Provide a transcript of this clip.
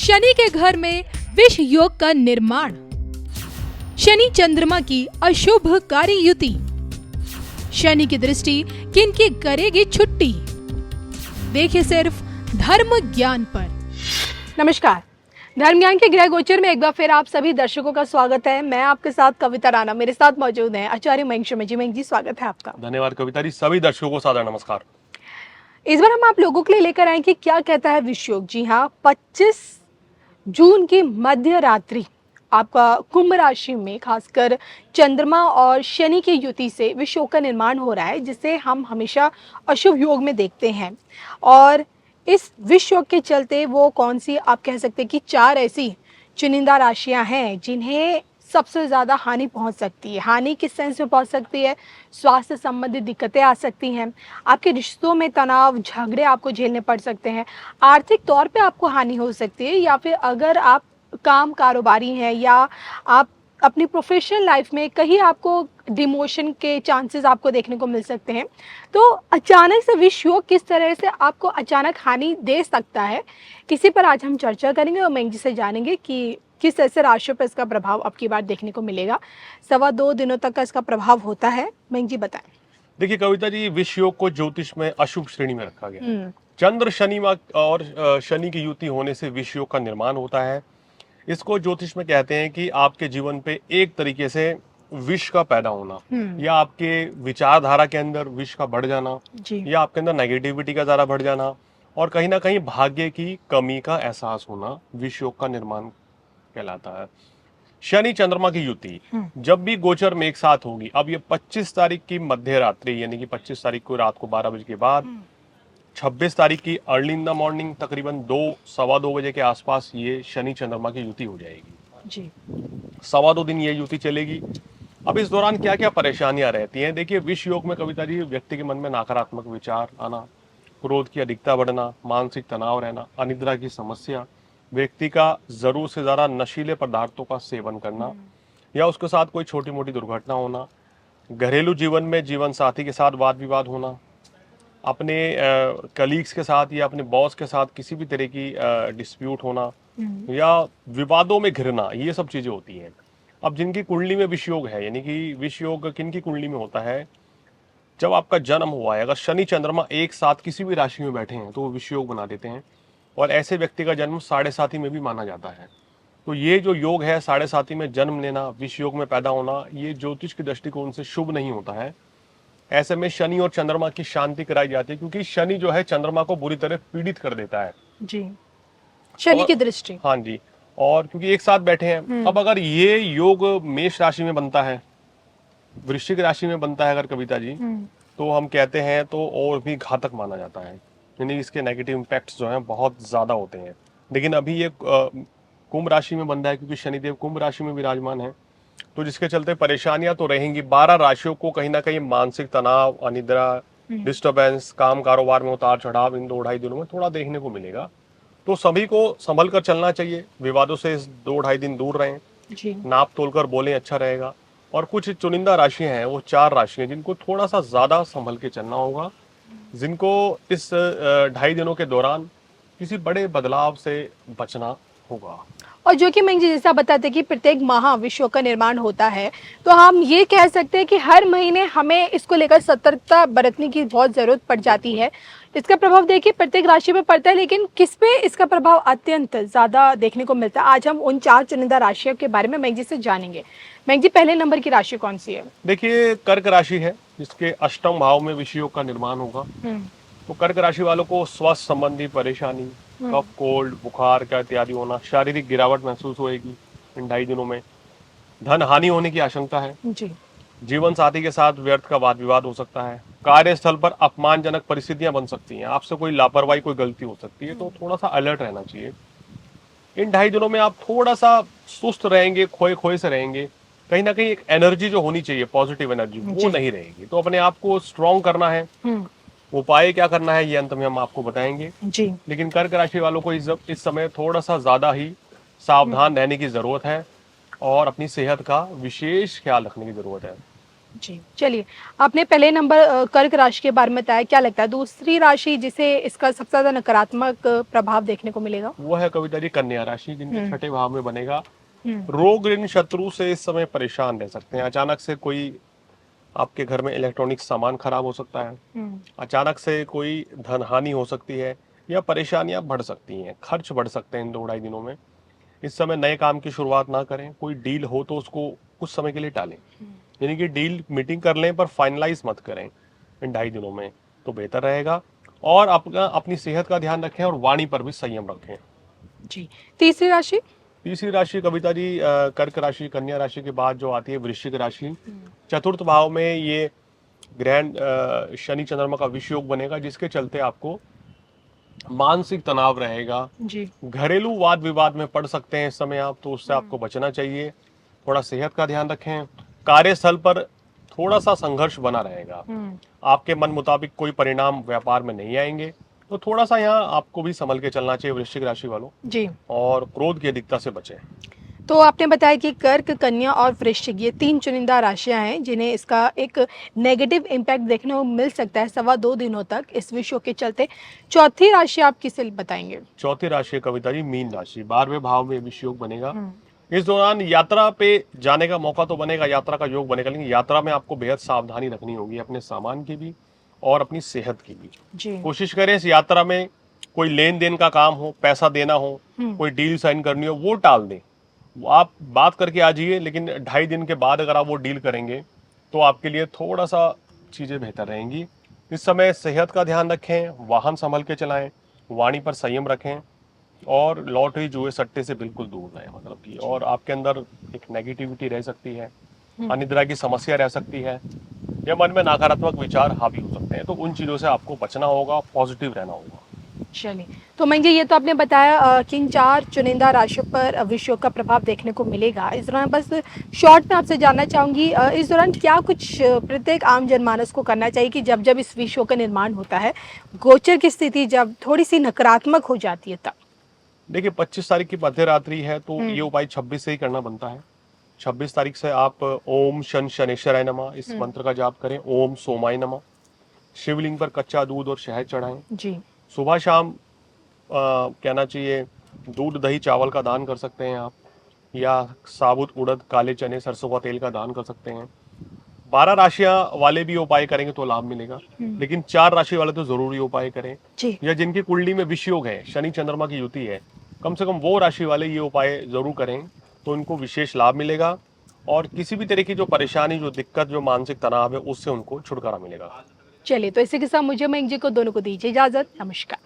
शनि के घर में विष योग का निर्माण, शनि चंद्रमा की अशुभकारी युति, शनि की दृष्टि किनकी करेगी छुट्टी। देखिए सिर्फ धर्म ज्ञान पर। नमस्कार, धर्म ज्ञान के गृह गोचर में एक बार फिर आप सभी दर्शकों का स्वागत है। मैं आपके साथ कविता राणा, मेरे साथ मौजूद हैं आचार्य मयंक शर्मा जी। मयंक जी, स्वागत है आपका। धन्यवाद कविता जी। सभी दर्शकों को सादर नमस्कार। इस बार हम आप लोगों के लिए लेकर आए कि क्या कहता है विष योग। जी हाँ, 25 जून की मध्य रात्रि आपका कुंभ राशि में खासकर चंद्रमा और शनि की युति से विष योग का निर्माण हो रहा है, जिसे हम हमेशा अशुभ योग में देखते हैं। और इस विष योग के चलते वो कौन सी, आप कह सकते हैं कि 4 ऐसी चुनिंदा राशियां हैं जिन्हें सबसे ज़्यादा हानि पहुंच सकती है। हानि किस सेंस में पहुंच सकती है? स्वास्थ्य संबंधित दिक्कतें आ सकती हैं, आपके रिश्तों में तनाव, झगड़े आपको झेलने पड़ सकते हैं, आर्थिक तौर पे आपको हानि हो सकती है, या फिर अगर आप काम कारोबारी हैं या आप अपनी प्रोफेशनल लाइफ में कहीं आपको डिमोशन के चांसेस आपको देखने को मिल सकते हैं। तो अचानक से विष योग किस तरह से आपको अचानक हानि दे सकता है, इसी पर आज हम चर्चा करेंगे और मयंक जी से जानेंगे कि किस ऐसे राशियों पर इसका प्रभाव अब की बार देखने को मिलेगा। 2.25 दिनों तक का इसका प्रभाव होता है। मयंक जी बताएं। देखिए कविता जी, विष योग को ज्योतिष में अशुभ श्रेणी में रखा गया है। चंद्र शनि और शनि की युति होने से विष योग का निर्माण होता है। इसको ज्योतिष में कहते हैं कि आपके जीवन पे एक तरीके से विष का पैदा होना, या आपके विचारधारा के अंदर विष का बढ़ जाना, या आपके अंदर नेगेटिविटी का ज्यादा बढ़ जाना, और कहीं ना कहीं भाग्य की कमी का एहसास होना विष योग का निर्माण कहलाता है। शनि चंद्रमा की युति जब भी गोचर में एक साथ होगी, अब ये 25 तारीख की मध्य रात्रि यानी कि 25 तारीख को रात को 12 बजे के बाद 26 तारीख की अर्ली इन द मॉर्निंग तकरीबन 2-2:15 बजे के आसपास ये शनि चंद्रमा की युति हो जाएगी जी। 2.25 दिन ये युति चलेगी। अब इस दौरान क्या क्या परेशानियां रहती हैं? देखिए, विष योग में कविता जी व्यक्ति के मन में नकारात्मक विचार आना, क्रोध की अधिकता बढ़ना, मानसिक तनाव रहना, अनिद्रा की समस्या, व्यक्ति का जरूर से ज्यादा नशीले पदार्थों का सेवन करना, या उसके साथ कोई छोटी मोटी दुर्घटना होना, घरेलू जीवन में जीवन साथी के साथ वाद विवाद होना, अपने कलीग्स के साथ या अपने बॉस के साथ किसी भी तरह की डिस्प्यूट होना, या विवादों में घिरना, ये सब चीजें होती हैं। अब जिनकी कुंडली में विष योग है, यानी कि विष योग किनकी कुंडली में होता है? जब आपका जन्म हुआ है, अगर शनि चंद्रमा एक साथ किसी भी राशि में बैठे हैं तो वो विष योग बना देते हैं, और ऐसे व्यक्ति का जन्म 7.5 में भी माना जाता है। तो ये जो योग है 7.5 में जन्म लेना, विष योग में पैदा होना, ये ज्योतिष की दृष्टिकोण से शुभ नहीं होता है। ऐसे में शनि और चंद्रमा की शांति कराई जाती है, क्योंकि शनि जो है चंद्रमा को बुरी तरह पीड़ित कर देता है जी, शनि की दृष्टि। हाँ जी, और क्योंकि एक साथ बैठे हैं। अब अगर ये योग मेष राशि में बनता है, वृश्चिक राशि में बनता है अगर कविता जी, तो हम कहते हैं तो और भी घातक माना जाता है, यानी इसके नेगेटिव इम्पैक्ट्स जो हैं बहुत ज्यादा होते हैं। लेकिन अभी ये कुंभ राशि में बन रहा है, क्योंकि शनिदेव कुंभ राशि में विराजमान है, तो जिसके चलते परेशानियां तो रहेंगी। 12 राशियों को कहीं ना कहीं मानसिक तनाव, अनिद्रा, डिस्टर्बेंस, काम कारोबार में उतार चढ़ाव इन 2-2.5 दिनों में थोड़ा देखने को मिलेगा। तो सभी को संभल कर चलना चाहिए, विवादों से इस 2-2.5 दिन दूर रहें, नाप तोल कर बोलें, अच्छा रहेगा। और कुछ चुनिंदा राशियां हैं, वो 4 राशियां जिनको थोड़ा सा ज्यादा संभल के चलना होगा, जिनको इस 2.5 दिनों के दौरान किसी बड़े बदलाव से बचना होगा। और जो कि मयंक जी जैसा बताते हैं कि प्रत्येक माह विष योग का निर्माण होता है, तो हम ये कह सकते हैं कि हर महीने हमें इसको लेकर सतर्कता बरतने की बहुत ज़रूरत पड़ जाती है। इसका प्रभाव देखिए प्रत्येक राशि पे पड़ता है, लेकिन किस पे इसका प्रभाव अत्यंत ज़्यादा देखने को मिलता है, आज हम उन 4 चुनिंदा राशियों के बारे में मयंक जी से जानेंगे। मयंक जी, पहले नंबर की राशि कौन सी है? देखिए, कर्क राशि है, जिसके अष्टम भाव में विष योग का निर्माण होगा। तो कर्क राशि वालों को स्वास्थ्य संबंधी परेशानी, कफ, कोल्ड, बुखार का इत्यादि होना, शारीरिक गिरावट महसूस होगी इन 2.5 दिनों में। धन हानि होने की आशंका है जी। जीवन साथी के साथ व्यर्थ का वाद विवाद हो सकता है। कार्यस्थल पर अपमानजनक परिस्थितियां बन सकती हैं, आपसे कोई लापरवाही, कोई गलती हो सकती है, तो थोड़ा सा अलर्ट रहना चाहिए। इन 2.5 दिनों में आप थोड़ा सा सुस्त रहेंगे, खोए खोए से रहेंगे, कहीं ना कहीं एक एनर्जी जो होनी चाहिए, पॉजिटिव एनर्जी, वो नहीं रहेगी। तो अपने आप को स्ट्रॉन्ग करना है। उपाय क्या करना है ये अंत में हम आपको बताएंगे जी। लेकिन कर्क राशि वालों को इस समय थोड़ा सा ज्यादा ही सावधान रहने की जरूरत है, और अपनी सेहत का विशेष ख्याल रखने की जरूरत है। जी, चलिए, आपने पहले नंबर कर्क राशि के बारे में बताया, क्या लगता है दूसरी राशि जिसे इसका सबसे ज़्यादा नकारात्मक प्रभाव देखने को मिलेगा? वो है कविता जी कन्या राशि, जिनके हुँ, छठे भाव में बनेगा। हुँ, रोग ऋण शत्रु से इस समय परेशान रह सकते हैं। अचानक से कोई आपके घर में इलेक्ट्रॉनिक सामान खराब हो सकता है, हुँ, अचानक से कोई धन हानि हो सकती है, या परेशानियां बढ़ सकती हैं, खर्च बढ़ सकते हैं इन 2 ढाई दिनों में। इस समय नए काम की शुरुआत ना करें, कोई डील हो तो उसको कुछ समय के लिए टालें, हुँ। यानी कि डील मीटिंग कर लें पर फाइनलाइज मत करें इन 2.5 दिनों में, तो बेहतर रहेगा। और अपनी सेहत का ध्यान रखें और वाणी पर भी संयम रखें। जी, तीसरी राशि? तीसरी राशि कविता जी कर्क राशि, कन्या राशि के बाद जो आती है वृश्चिक राशि। हुँ, चतुर्थ भाव में ये ग्रैंड शनि चंद्रमा का विषयोग बनेगा, जिसके चलते आपको मानसिक तनाव रहेगा। जी, घरेलू वाद विवाद में पड़ सकते हैं इस समय आप, तो उससे हुँ, आपको बचना चाहिए। थोड़ा सेहत का ध्यान रखें। कार्यस्थल पर थोड़ा सा संघर्ष बना रहेगा। हुँ, आपके मन मुताबिक कोई परिणाम व्यापार में नहीं आएंगे, तो थोड़ा सा यहाँ आपको भी संभल के चलना चाहिए वृश्चिक राशि वालों। जी। और क्रोध की अधिकता से बचें। तो आपने बताया कि कर्क, कन्या और वृश्चिक ये 3 चुनिंदा राशियाँ हैं, जिन्हें इसका एक नेगेटिव इम्पैक्ट देखने को मिल सकता है सवा 2 दिनों तक इस विषय के चलते। चौथी राशि आप किसे बताएँगे? चौथी राशि है कविता जी मीन राशि, 12वें भाव में विषयोग बनेगा। हुँ, इस दौरान यात्रा पे जाने का मौका तो बनेगा, यात्रा का योग बनेगा, लेकिन यात्रा में आपको बेहद सावधानी रखनी होगी, अपने सामान की भी और अपनी सेहत की भी। जी, कोशिश करें इस यात्रा में कोई लेन देन का काम हो, पैसा देना हो, हुँ, कोई डील साइन करनी हो, वो टाल दें। वो आप बात करके आ जाइए, लेकिन 2.5 दिन के बाद अगर आप वो डील करेंगे तो आपके लिए थोड़ा सा चीज़ें बेहतर रहेंगी। इस समय सेहत का ध्यान रखें, वाहन संभल के चलाएं, वाणी पर संयम रखें, और लॉटरी जुए सट्टे से बिल्कुल दूर रहें, मतलब कि। जी, और आपके अंदर एक नेगेटिविटी रह सकती है, हुँ। अनिद्रा की समस्या रह सकती है, या मन में नकारात्मक विचार हावी हो सकते हैं, तो उन चीज़ों से आपको बचना होगा, पॉजिटिव रहना होगा। चलिए, तो मैं ये तो आपने बताया कि इन 4 चुनिंदा राशियों पर विषयों का प्रभाव देखने को मिलेगा। इस दौरान बस शॉर्ट में आपसे जानना चाहूँगी, इस दौरान क्या कुछ प्रत्येक आम जनमानस को करना चाहिए कि जब-जब इस विषयों का निर्माण होता है, गोचर की स्थिति जब थोड़ी-सी नकारात्मक हो जाती है तब? देखिए 25 तारीख की मध्य रात्रि है, तो ये हुँ, उपाय 26 से ही करना बनता है। 26 तारीख से आप ओम शन शनेश्वराय नमः इस हुँ, मंत्र का जाप करें, ओम सोमाय नमः। शिवलिंग पर कच्चा दूध और शहद चढ़ाएं। जी, सुबह शाम कहना चाहिए दूध दही चावल का दान कर सकते हैं आप, या साबुत उड़द काले चने सरसों का तेल का दान कर सकते हैं। 12 राशियां वाले भी उपाय करेंगे तो लाभ मिलेगा, हुँ, लेकिन 4 राशि वाले तो जरूरी उपाय करें। जी, या जिनकी कुंडली में विषयोग है, शनि चंद्रमा की युति है, कम से कम वो राशि वाले ये उपाय जरूर करें, तो इनको विशेष लाभ मिलेगा। और किसी भी तरह की जो परेशानी, जो दिक्कत, जो मानसिक तनाव है, उससे उनको छुटकारा मिलेगा। चलिए, तो इसी के साथ मुझे, मयंक जी को दोनों को दीजिए इजाज़त। नमस्कार।